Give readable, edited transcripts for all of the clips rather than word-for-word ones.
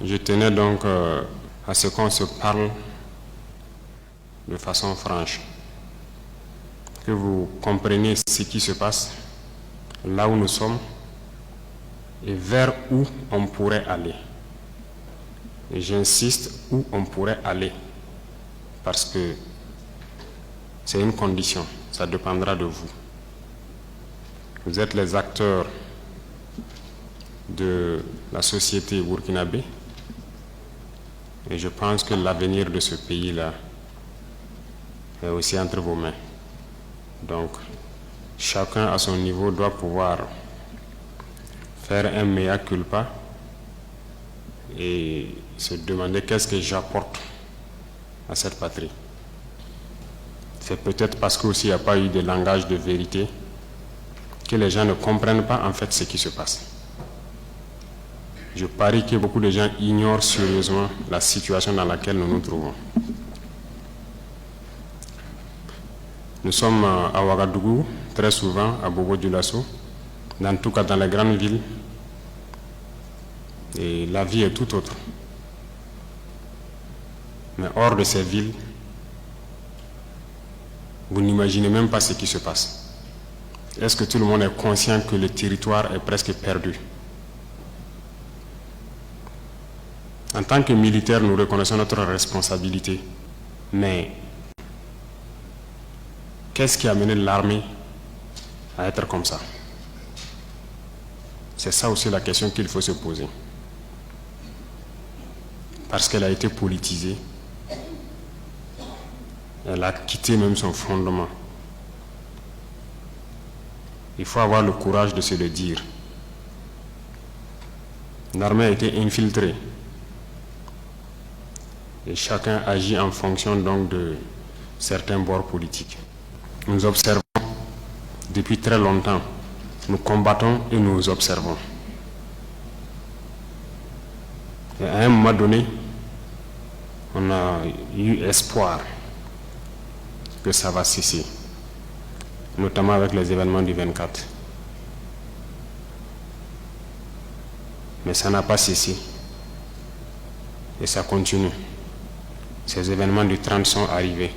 Je tenais donc à ce qu'on se parle de façon franche, que vous compreniez ce qui se passe, là où nous sommes et vers où on pourrait aller. Et j'insiste, où on pourrait aller, parce que c'est une condition, ça dépendra de vous. Vous êtes les acteurs de la société burkinabé et je pense que l'avenir de ce pays-là est aussi entre vos mains. Donc, chacun à son niveau doit pouvoir faire un mea culpa et se demander qu'est-ce que j'apporte à cette patrie. C'est peut-être parce qu'aussi il n'y a pas eu de langage de vérité que les gens ne comprennent pas en fait ce qui se passe. Je parie que beaucoup de gens ignorent sérieusement la situation dans laquelle nous nous trouvons. Nous sommes à Ouagadougou, très souvent à Bobo-Dioulasso, en tout cas dans les grandes villes, et la vie est tout autre. Mais hors de ces villes, vous n'imaginez même pas ce qui se passe. Est-ce que tout le monde est conscient que le territoire est presque perdu? En tant que militaires, nous reconnaissons notre responsabilité. Mais qu'est-ce qui a mené l'armée à être comme ça? C'est ça aussi la question qu'il faut se poser. Parce qu'elle a été politisée. Elle a quitté même son fondement. Il faut avoir le courage de se le dire. L'armée a été infiltrée. Et chacun agit en fonction donc de certains bords politiques. Nous observons depuis très longtemps. Nous combattons et nous observons. Et à un moment donné, on a eu espoir que ça va cesser, notamment avec les événements du 24. Mais ça n'a pas cessé. Et ça continue. Ces événements du 30 sont arrivés.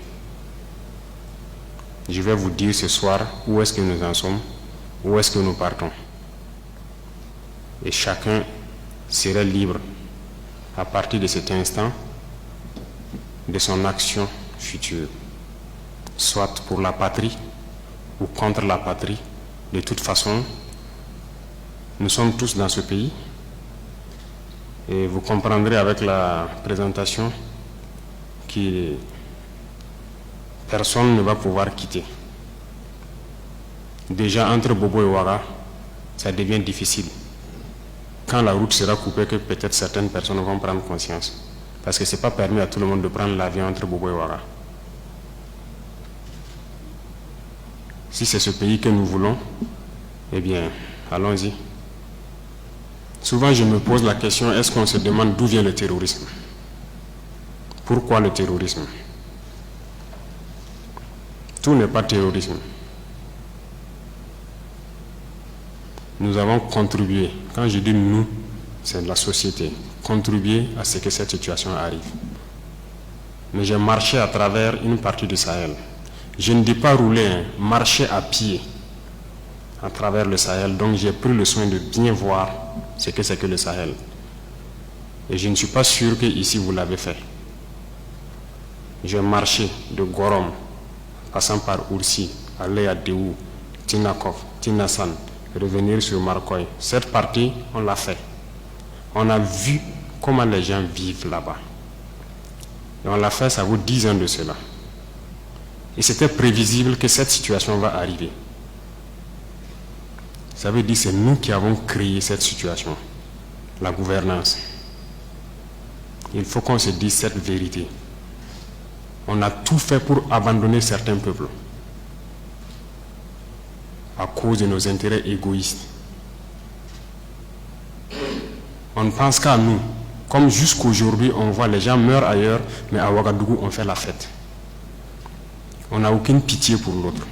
Je vais vous dire ce soir où est-ce que nous en sommes, où est-ce que nous partons. Et chacun serait libre, à partir de cet instant, de son action future, soit pour la patrie ou contre la patrie. De toute façon, nous sommes tous dans ce pays et vous comprendrez avec la présentation que personne ne va pouvoir quitter. Déjà entre Bobo et Ouaga, ça devient difficile. Quand la route sera coupée, que peut-être certaines personnes vont prendre conscience. Parce que ce n'est pas permis à tout le monde de prendre l'avion entre Bobo et Ouaga. Si c'est ce pays que nous voulons, eh bien, allons-y. Souvent, je me pose la question, est-ce qu'on se demande d'où vient le terrorisme? Pourquoi le terrorisme? Tout n'est pas terrorisme. Nous avons contribué, quand je dis nous, c'est la société, contribué à ce que cette situation arrive. Mais j'ai marché à travers une partie du Sahel. Je ne dis pas rouler, marcher à pied à travers le Sahel. Donc j'ai pris le soin de bien voir ce que c'est que le Sahel. Et je ne suis pas sûr que ici vous l'avez fait. J'ai marché de Gorom, passant par Oursi, aller à Déou, Tinakov, Tinasan, revenir sur Marcoy. Cette partie, on l'a fait. On a vu comment les gens vivent là-bas. Et on l'a fait, ça vaut 10 ans de cela. Et c'était prévisible que cette situation va arriver. Ça veut dire que c'est nous qui avons créé cette situation, la gouvernance. Il faut qu'on se dise cette vérité. On a tout fait pour abandonner certains peuples à cause de nos intérêts égoïstes. On ne pense qu'à nous. Comme jusqu'aujourd'hui, on voit les gens meurent ailleurs, mais à Ouagadougou, on fait la fête. On n'a aucune pitié pour l'autre.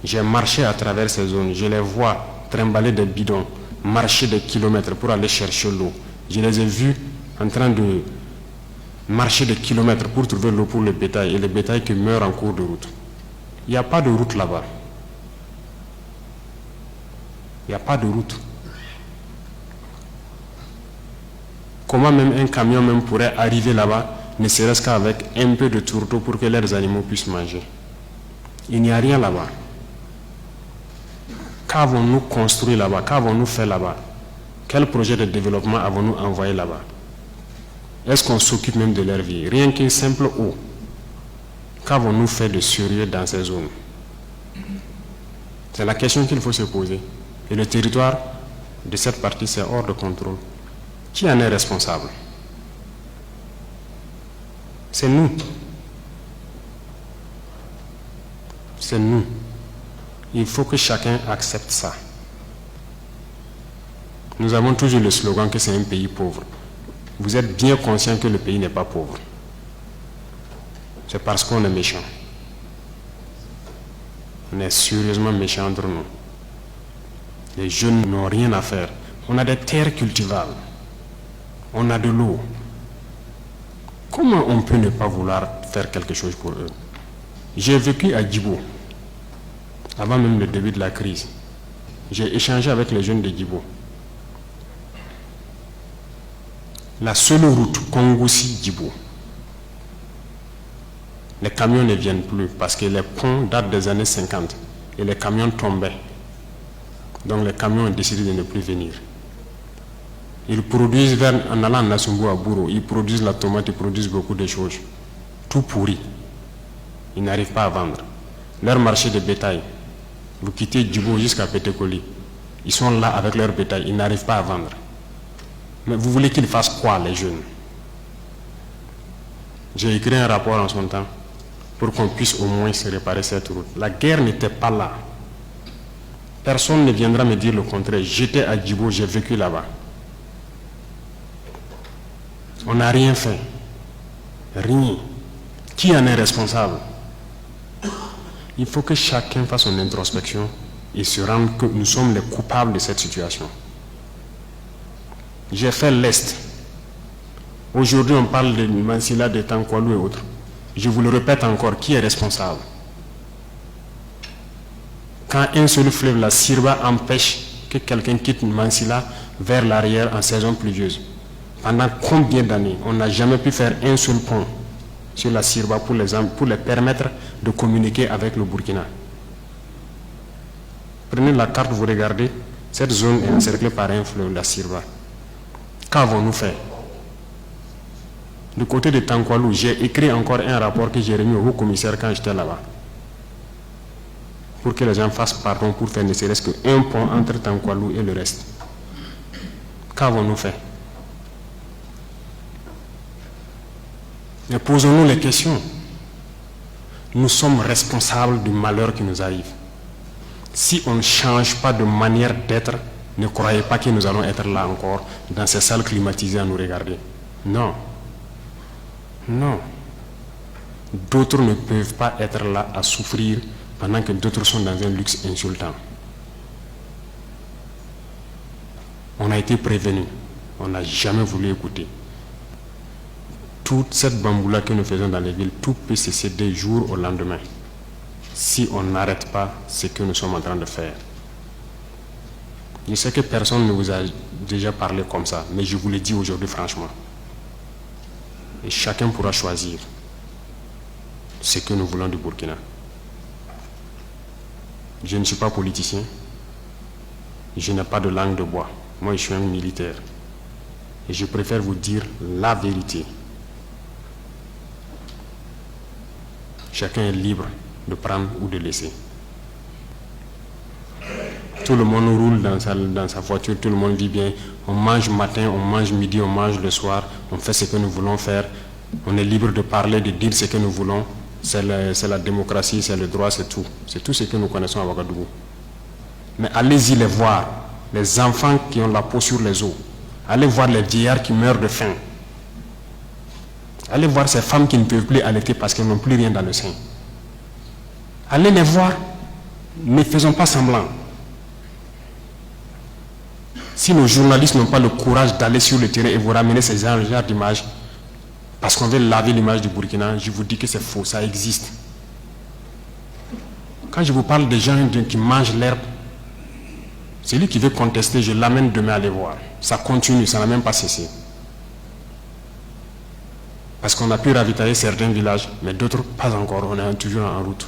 J'ai marché à travers ces zones, je les vois trimballer des bidons, marcher des kilomètres pour aller chercher l'eau. Je les ai vus en train de marcher des kilomètres pour trouver l'eau pour le bétail, et le bétail qui meurt en cours de route. Il n'y a pas de route là-bas. Il n'y a pas de route. Comment même un camion même pourrait arriver là-bas, ne serait-ce qu'avec un peu de tourteau pour que leurs animaux puissent manger? Il n'y a rien là-bas. Qu'avons-nous construit là-bas? Qu'avons-nous fait là-bas? Quel projet de développement avons-nous envoyé là-bas? Est-ce qu'on s'occupe même de leur vie? Rien qu'une simple eau. Qu'avons-nous fait de sérieux dans ces zones? C'est la question qu'il faut se poser. Et le territoire de cette partie, c'est hors de contrôle. Qui en est responsable? C'est nous. C'est nous. Il faut que chacun accepte ça. Nous avons toujours le slogan que c'est un pays pauvre. Vous êtes bien conscient que le pays n'est pas pauvre. C'est parce qu'on est méchant. On est sérieusement méchant entre nous. Les jeunes n'ont rien à faire. On a des terres cultivables. On a de l'eau. Comment on peut ne pas vouloir faire quelque chose pour eux? J'ai vécu à Djibo, avant même le début de la crise. J'ai échangé avec les jeunes de Djibo. La seule route Kongoussi-Djibo, les camions ne viennent plus parce que les ponts datent des années 50 et les camions tombaient. Donc les camions ont décidé de ne plus venir. Ils produisent, en allant à Nassumbu à Bouro, ils produisent la tomate, ils produisent beaucoup de choses. Tout pourri. Ils n'arrivent pas à vendre. Leur marché de bétail, vous quittez Djibo jusqu'à Pétékoli, ils sont là avec leur bétail, ils n'arrivent pas à vendre. Mais vous voulez qu'ils fassent quoi, les jeunes? J'ai écrit un rapport en son temps pour qu'on puisse au moins se réparer cette route. La guerre n'était pas là. Personne ne viendra me dire le contraire. J'étais à Djibo, j'ai vécu là-bas. On n'a rien fait. Rien. Qui en est responsable? Il faut que chacun fasse son introspection et se rende que nous sommes les coupables de cette situation. J'ai fait l'Est. Aujourd'hui, on parle de Mansilla, de Tankwalou et autres. Je vous le répète encore, qui est responsable? Quand un seul fleuve, la Sirba, empêche que quelqu'un quitte Mansilla vers l'arrière en saison pluvieuse, pendant combien d'années on n'a jamais pu faire un seul pont sur la Sirba pour les permettre de communiquer avec le Burkina? Prenez la carte, vous regardez, cette zone est encerclée par un fleuve, la Sirba. Qu'avons-nous fait? Du côté de Tankwalou, j'ai écrit encore un rapport que j'ai remis au haut-commissaire quand j'étais là-bas, pour que les gens fassent pardon pour faire ne serait-ce qu'un pont entre Tankwalou et le reste. Qu'avons-nous fait? Mais posons-nous les questions. Nous sommes responsables du malheur qui nous arrive. Si on ne change pas de manière d'être, ne croyez pas que nous allons être là encore, dans ces salles climatisées à nous regarder. Non. Non. D'autres ne peuvent pas être là à souffrir pendant que d'autres sont dans un luxe insultant. On a été prévenus. On n'a jamais voulu écouter. Toute cette bamboula que nous faisons dans les villes, tout peut cesser d'un jour au lendemain, si on n'arrête pas ce que nous sommes en train de faire. Je sais que personne ne vous a déjà parlé comme ça, mais je vous le dis aujourd'hui franchement. Et chacun pourra choisir ce que nous voulons du Burkina. Je ne suis pas politicien, je n'ai pas de langue de bois. Moi, je suis un militaire. Et je préfère vous dire la vérité. Chacun est libre de prendre ou de laisser. Tout le monde roule dans sa voiture, tout le monde vit bien. On mange matin, on mange midi, on mange le soir. On fait ce que nous voulons faire. On est libre de parler, de dire ce que nous voulons. C'est la démocratie, c'est le droit, c'est tout. C'est tout ce que nous connaissons à Ouagadougou. Mais allez-y les voir. Les enfants qui ont la peau sur les os. Allez voir les vieillards qui meurent de faim. Allez voir ces femmes qui ne peuvent plus allaiter parce qu'elles n'ont plus rien dans le sein. Allez les voir. Ne faisons pas semblant. Si nos journalistes n'ont pas le courage d'aller sur le terrain et vous ramener ces genres d'images, parce qu'on veut laver l'image du Burkina, je vous dis que c'est faux, ça existe. Quand je vous parle des gens qui mangent l'herbe, celui qui veut contester, je l'amène demain à les voir. Ça continue, ça n'a même pas cessé. Parce qu'on a pu ravitailler certains villages, mais d'autres pas encore, on est toujours en route.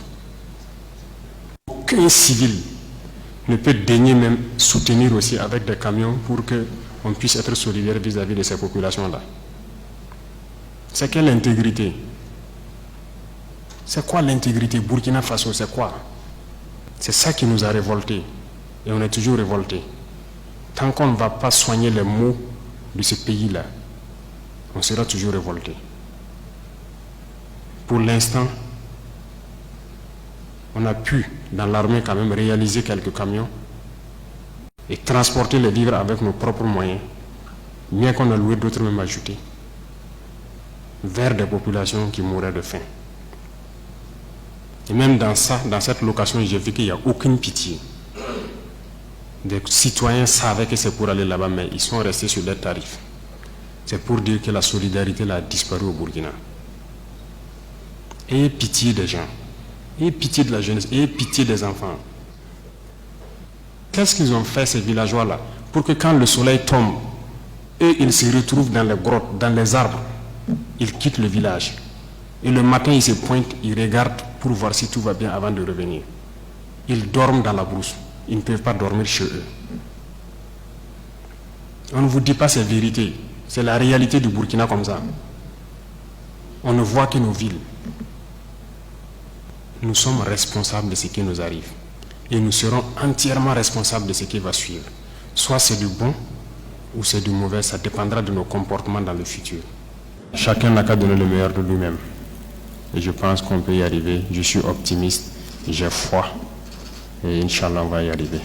Aucun civil ne peut daigner même soutenir aussi avec des camions pour qu'on puisse être solidaire vis-à-vis de ces populations-là. C'est quelle intégrité? C'est quoi l'intégrité? Burkina Faso, c'est quoi? C'est ça qui nous a révoltés. Et on est toujours révoltés. Tant qu'on ne va pas soigner les maux de ce pays-là, on sera toujours révoltés. Pour l'instant, on a pu, dans l'armée quand même, réaliser quelques camions et transporter les vivres avec nos propres moyens, bien qu'on a loué d'autres même ajoutés, vers des populations qui mouraient de faim. Et même dans cette location, j'ai vu qu'il n'y a aucune pitié. Des citoyens savaient que c'est pour aller là-bas, mais ils sont restés sur des tarifs. C'est pour dire que la solidarité a disparu au Burkina. Ayez pitié des gens, ayez pitié de la jeunesse, ayez pitié des enfants. Qu'est-ce qu'ils ont fait, ces villageois-là, pour que quand le soleil tombe, eux, ils se retrouvent dans les grottes, dans les arbres, ils quittent le village. Et le matin, ils se pointent, ils regardent pour voir si tout va bien avant de revenir. Ils dorment dans la brousse. Ils ne peuvent pas dormir chez eux. On ne vous dit pas ces vérités. C'est la réalité du Burkina comme ça. On ne voit que nos villes. Nous sommes responsables de ce qui nous arrive. Et nous serons entièrement responsables de ce qui va suivre. Soit c'est du bon ou c'est du mauvais, ça dépendra de nos comportements dans le futur. Chacun n'a qu'à donner le meilleur de lui-même. Et je pense qu'on peut y arriver. Je suis optimiste, j'ai foi. Et Inch'Allah, on va y arriver.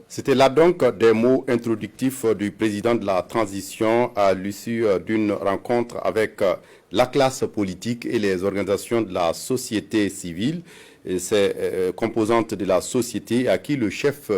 C'était là donc des mots introductifs du président de la transition à l'issue d'une rencontre avec la classe politique et les organisations de la société civile, et ces composantes de la société à qui le chef